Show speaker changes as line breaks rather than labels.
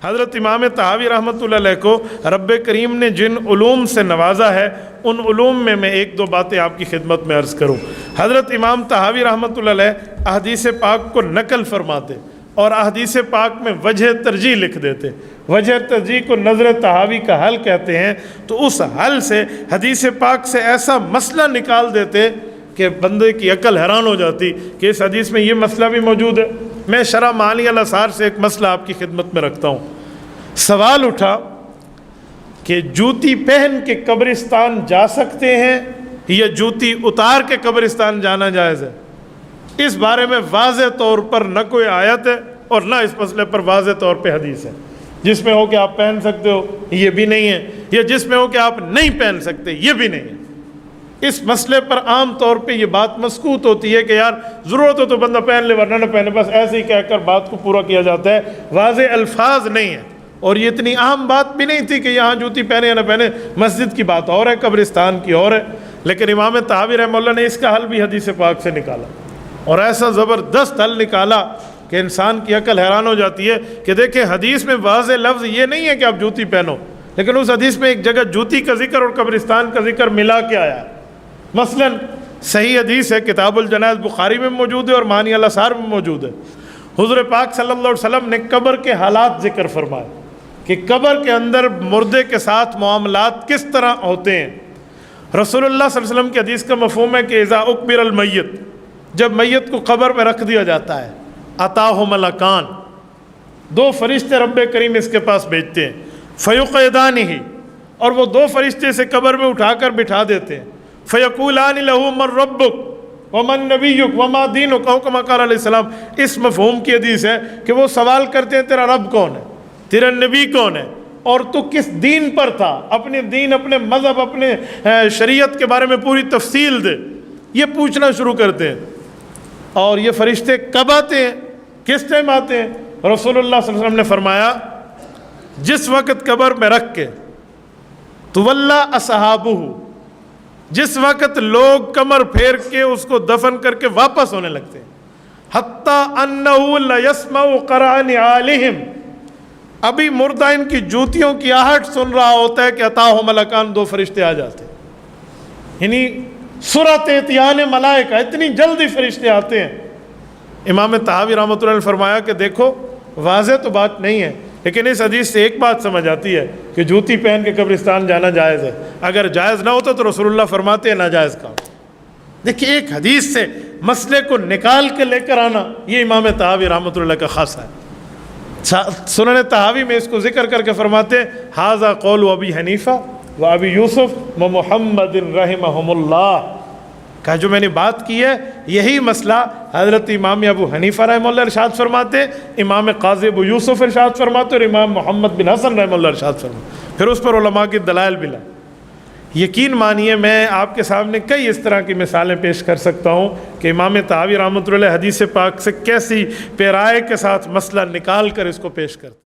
حضرت امام طحاوی رحمۃ اللہ علیہ کو رب کریم نے جن علوم سے نوازا ہے، ان علوم میں ایک دو باتیں آپ کی خدمت میں عرض کروں۔ حضرت امام طحاوی رحمۃ اللہ علیہ احادیث پاک کو نقل فرماتے اور احادیث پاک میں وجہ ترجیح لکھ دیتے۔ وجہ ترجیح کو نظر طحاوی کا حل کہتے ہیں۔ تو اس حل سے حدیث پاک سے ایسا مسئلہ نکال دیتے کہ بندے کی عقل حیران ہو جاتی کہ اس حدیث میں یہ مسئلہ بھی موجود ہے۔ میں شرح معانی الاثار سے ایک مسئلہ آپ کی خدمت میں رکھتا ہوں۔ سوال اٹھا کہ جوتی پہن کے قبرستان جا سکتے ہیں یا جوتی اتار کے قبرستان جانا جائز ہے؟ اس بارے میں واضح طور پر نہ کوئی آیت ہے اور نہ اس مسئلے پر واضح طور پہ حدیث ہے۔ جس میں ہو کہ آپ پہن سکتے ہو یہ بھی نہیں ہے، یا جس میں ہو کہ آپ نہیں پہن سکتے یہ بھی نہیں ہے۔ اس مسئلے پر عام طور پہ یہ بات مسکوت ہوتی ہے کہ یار ضرورت ہو تو بندہ پہن لے ورنہ نہ پہنے، بس ایسے ہی کہہ کر بات کو پورا کیا جاتا ہے، واضح الفاظ نہیں ہے۔ اور یہ اتنی عام بات بھی نہیں تھی کہ یہاں جوتی پہنے یا نہ پہنے، مسجد کی بات اور ہے، قبرستان کی اور ہے۔ لیکن امام طحاوی رحمہ اللہ نے اس کا حل بھی حدیث پاک سے نکالا، اور ایسا زبردست حل نکالا کہ انسان کی عقل حیران ہو جاتی ہے کہ دیکھیں حدیث میں واضح لفظ یہ نہیں ہے کہ آپ جوتی پہنو، لیکن اس حدیث میں ایک جگہ جوتی کا ذکر اور قبرستان کا ذکر ملا کے آیا ہے۔ مثلا صحیح حدیث ہے، کتاب الجنائز بخاری میں موجود ہے اور معانی الاثار میں موجود ہے۔ حضور پاک صلی اللہ علیہ وسلم نے قبر کے حالات ذکر فرمائے کہ قبر کے اندر مردے کے ساتھ معاملات کس طرح ہوتے ہیں۔ رسول اللہ صلی اللہ علیہ وسلم کی حدیث کا مفہوم ہے کہ اذا اقبر المیت، جب میت کو قبر میں رکھ دیا جاتا ہے، اتاہ ملکان، دو فرشتے رب کریم اس کے پاس بھیجتے ہیں، فیقعدانہ، اور وہ دو فرشتے سے قبر میں اٹھا کر بٹھا دیتے ہیں، فیقولان لہ من ربک ومن نبیک وما دینک، او کما قال علیہ السلام۔ اس مفہوم کی حدیث ہے کہ وہ سوال کرتے ہیں تیرا رب کون ہے، تیرا نبی کون ہے، اور تو کس دین پر تھا، اپنے دین، اپنے مذہب، اپنے شریعت کے بارے میں پوری تفصیل دے، یہ پوچھنا شروع کرتے ہیں۔ اور یہ فرشتے کب آتے ہیں، کس ٹائم آتے ہیں؟ رسول اللہ صلی اللہ علیہ وسلم نے فرمایا جس وقت قبر میں رکھ کے تولا اصحابہ، جس وقت لوگ کمر پھیر کے اس کو دفن کر کے واپس ہونے لگتے ہیں، حتی انہ لیسمع قرع نعالہم، ابھی مردہ ان کی جوتیوں کی آہٹ سن رہا ہوتا ہے کہ اتاہ ملکان، دو فرشتے آ جاتے ہیں، یعنی سرعت اتیان ملائکہ، اتنی جلدی فرشتے آتے ہیں۔ امام طحاوی رحمۃ اللہ نے فرمایا کہ دیکھو واضح تو بات نہیں ہے، لیکن اس حدیث سے ایک بات سمجھ آتی ہے کہ جوتی پہن کے قبرستان جانا جائز ہے۔ اگر جائز نہ ہوتا تو رسول اللہ فرماتے ہیں ناجائز کام۔ دیکھیے ایک حدیث سے مسئلے کو نکال کے لے کر آنا، یہ امام طحاوی رحمۃ اللہ کا خاصہ ہے۔ سنن طحاوی میں اس کو ذکر کر کے فرماتے ہیں ھذا قول ابی حنیفہ و ابی یوسف و محمد رحمہم اللہ، کہ جو میں نے بات کی ہے یہی مسئلہ حضرت امام ابو حنیفہ رحمہ اللہ ارشاد فرماتے، امام قاضی ابو یوسف ارشاد فرماتے، اور امام محمد بن حسن رحمہ اللہ ارشاد فرماتے۔ پھر اس پر علماء کی دلائل بھی لائے۔ یقین مانیے میں آپ کے سامنے کئی اس طرح کی مثالیں پیش کر سکتا ہوں کہ امام طحاوی رحمۃ اللہ حدیث پاک سے کیسی پیرائے کے ساتھ مسئلہ نکال کر اس کو پیش کرتے۔